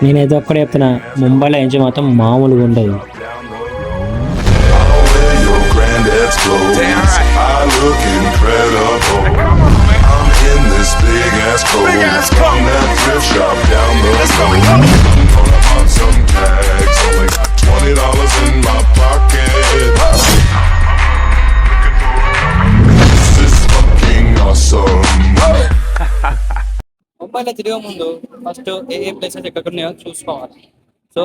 నేనైతే ఒక్కడే చెప్తున్నా, ముంబైలో ఎంజాయ్ మాత్రం మామూలుగా ఉండదు. Granddad's clothes. I look incredible. I'm in this big ass coat from that thrift shop down the road. Gonna pop some tags. Only got $20 in my pocket. This is fucking awesome. ముంబైలో తిరిగే ముందు first ఏ ఏ places ఎక్కడ ఉన్నాయో చూసుకోవాలి. So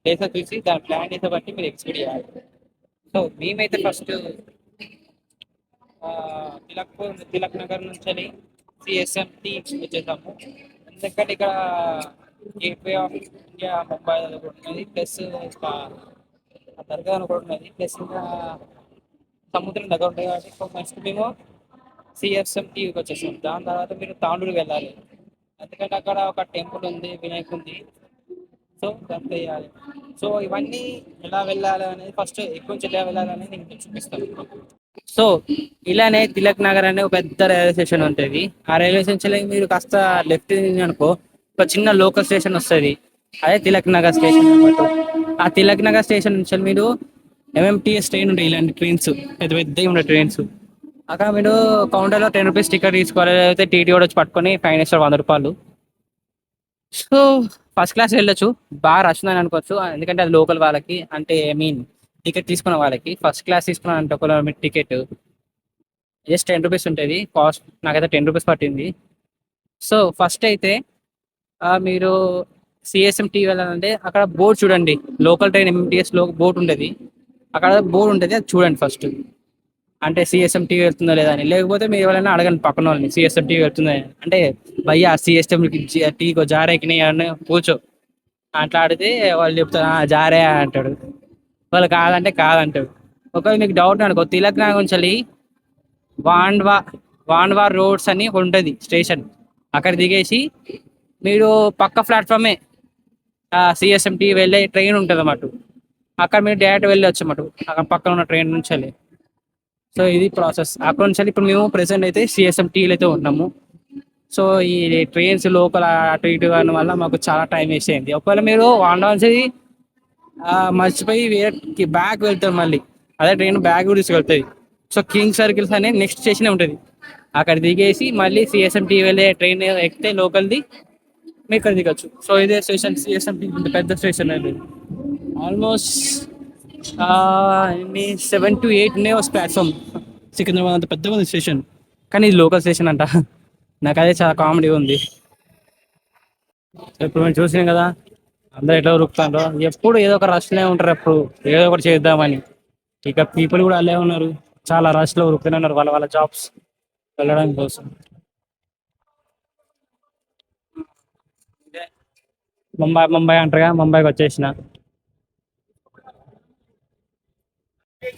places చూసి దాని plan చేసే బట్టి మీరు ఎక్స్పెక్ట్ చేయాలి. సో మేమైతే ఫస్ట్ తిలక్ నగర్ నుంచి సిఎస్ఎంటి వచ్చేసాము. ఎందుకంటే ఇక్కడ గేట్వే ఆఫ్ ఇండియా ముంబై కూడా ఉన్నది, ప్లస్ దర్గా అని కూడా ఉన్నది, ప్లస్ ఇంకా సముద్రం దగ్గర ఉంటుంది కాబట్టి నెక్స్ట్ మేము సిఎస్ఎంటికి వచ్చేసాం. దాని తర్వాత మీరు తాండూరు వెళ్ళాలి, ఎందుకంటే అక్కడ ఒక టెంపుల్ ఉంది, వినాయకుడి. సో దాంట్లో చేయాలి. సో ఇవన్నీ ఎలా వెళ్ళాలి అనేది ఫస్ట్ ఎక్కువ నుంచి ఎలా వెళ్ళాలి అనేది నేను చూపిస్తాను. సో ఇలానే తిలక్ నగర్ అనే ఒక పెద్ద రైల్వే స్టేషన్ ఉంటుంది. ఆ రైల్వే స్టేషన్ మీరు కాస్త లెఫ్ట్ అనుకో ఒక చిన్న లోకల్ స్టేషన్ వస్తుంది, అదే తిలక్ నగర్ స్టేషన్ అనమాట. ఆ తిలక్ నగర్ స్టేషన్ నుంచి మీరు ఎంఎంటీఎస్ ట్రైన్ ఉంటాయి, ఇలాంటి ట్రైన్స్ పెద్ద పెద్దవి ఉండే ట్రైన్స్. అక్కడ మీరు కౌంటర్లో ₹10 టికెట్ తీసుకోవాలి, లేకపోతే టీటీ కూడా వచ్చి పట్టుకొని ఫైన్ వేస్తారు ₹100. సో ఫస్ట్ క్లాస్ వెళ్ళొచ్చు, బాగా రష్ ఉందని అనుకోవచ్చు, ఎందుకంటే అది లోకల్ వాళ్ళకి, అంటే ఐ మీన్ టికెట్ తీసుకున్న వాళ్ళకి. ఫస్ట్ క్లాస్ తీసుకున్నా అంటే ఒక టికెట్ జస్ట్ ₹10 ఉంటుంది కాస్ట్. నాకైతే ₹10 పట్టింది. సో ఫస్ట్ అయితే మీరు సిఎస్ఎంటీ వెళ్ళాలంటే అక్కడ బోర్డు చూడండి, లోకల్ ట్రైన్ ఎంఎంటీఎస్ లో బోర్డు ఉంటుంది, అక్కడ బోర్డు ఉంటుంది, అది చూడండి ఫస్ట్. అంటే సిఎస్ఎంటీ వెళ్తుందో లేదా అని. లేకపోతే మీరు ఎవరైనా అడగండి పక్కన వాళ్ళని, సిఎస్ఎంటీ వెళ్తుందా అంటే, భయ్యా సిఎస్ఎంటీకి జారేకినాయి అని కూర్చో అట్లా అడిగితే వాళ్ళు చెప్తారు జారే అంటాడు. వాళ్ళు కాదంటే కాదంటాడు. ఒకవేళ మీకు డౌట్ అనుకో, తిలక్ నగర్ నుంచి వాండ్వా వాండ్వా రోడ్స్ అని ఉంటుంది స్టేషన్, అక్కడ దిగేసి మీరు పక్క ప్లాట్ఫామే సిఎస్ఎంటీ వెళ్ళే ట్రైన్ ఉంటుంది అన్నమాట. అక్కడ మీరు డైరెక్ట్ వెళ్ళొచ్చు అన్నమాట, అక్కడ పక్కన ఉన్న ట్రైన్ నుంచి వెళ్ళి. సో ఇది ప్రాసెస్. అక్కడ నుంచి ఇప్పుడు మేము ప్రెసెంట్ అయితే సిఎస్ఎంటీలో అయితే ఉన్నాము. సో ఈ ట్రైన్స్ లోకల్ అటు ఇటు కాని వల్ల మాకు చాలా టైం వేస్ట్ అయింది. ఒకవేళ మీరు వాండాల్సి మర్చిపోయి వేరే బ్యాక్ వెళ్తారు, మళ్ళీ అదే ట్రైన్ బ్యాక్ కూడా తీసుకెళ్తుంది. సో కింగ్ సర్కిల్స్ అనే నెక్స్ట్ స్టేషన్ ఉంటుంది, అక్కడ దిగేసి మళ్ళీ సిఎస్ఎంటీ వెళ్ళే ట్రైన్ ఎక్కితే లోకల్ది మీరు ఇక్కడ దిగచ్చు. సో ఇదే స్టేషన్ సిఎస్ఎంటీ పెద్ద స్టేషన్ అనేది. Almost 7 to 8 platform. సికింద్రాబాద్ అంత పెద్ద ఉంది స్టేషన్, కానీ ఇది లోకల్ స్టేషన్ అంట. నాకు అదే చాలా కామెడీ ఉంది. ఇప్పుడు మేము చూసాం కదా అందరు ఎట్లా ఉరుకుతారో, ఎప్పుడు ఏదో ఒక రష్లో ఉంటారు, ఎప్పుడు ఏదో ఒకటి చేద్దామని. ఇక పీపుల్ కూడా అలా ఉన్నారు, చాలా రష్లో ఉరుకుతూనే ఉన్నారు వాళ్ళ వాళ్ళ జాబ్స్ వెళ్ళడం కోసం. ముంబై అంటారుగా, ముంబైకి వచ్చేసిన.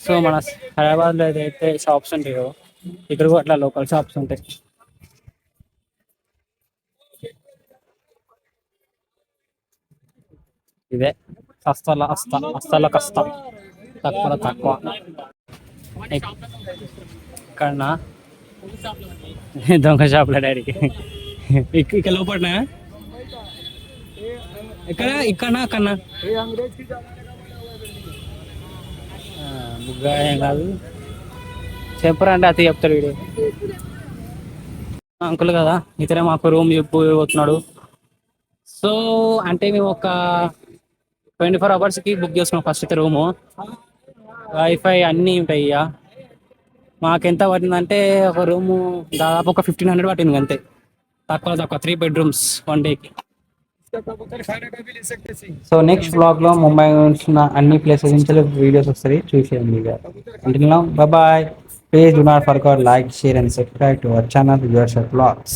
సో మన హైదరాబాద్లో ఏదైతే షాప్స్ ఉంటాయో ఇక్కడ కూడా అట్లా లోకల్ షాప్స్ ఉంటాయి. ఇదే అస్తల కష్టం, తక్కువ తక్కువ. ఇక్కడ దొంగ షాపుల డాడీకి ఇక్కడ లోపల ఇక్కడ అక్కడనా ముగ్గా ఏం కాదు, చెప్పరా అంటే అతి చెప్తాడు వీడు. అంకుల్ కదా, ఇతనే మాకు రూమ్ పోతున్నాడు. సో అంటే మేము ఒక 24 hours బుక్ చేసుకున్నాం ఫస్ట్ అయితే రూము, వైఫై అన్నీ ఉంటాయి. ఇక మాకెంత పట్టిందంటే ఒక రూము దాదాపు ఒక 1500 పట్టింది అంతే, తక్కువ 3 bedrooms 1 day. So next blog లో ముంబై ఉన్న అన్ని ప్లేసెస్ నుంచి వీడియోస్ వస్తాయి, చూసేయండి. Bye. Please do not forget like, share and subscribe to our channel Your Shop Vlogs.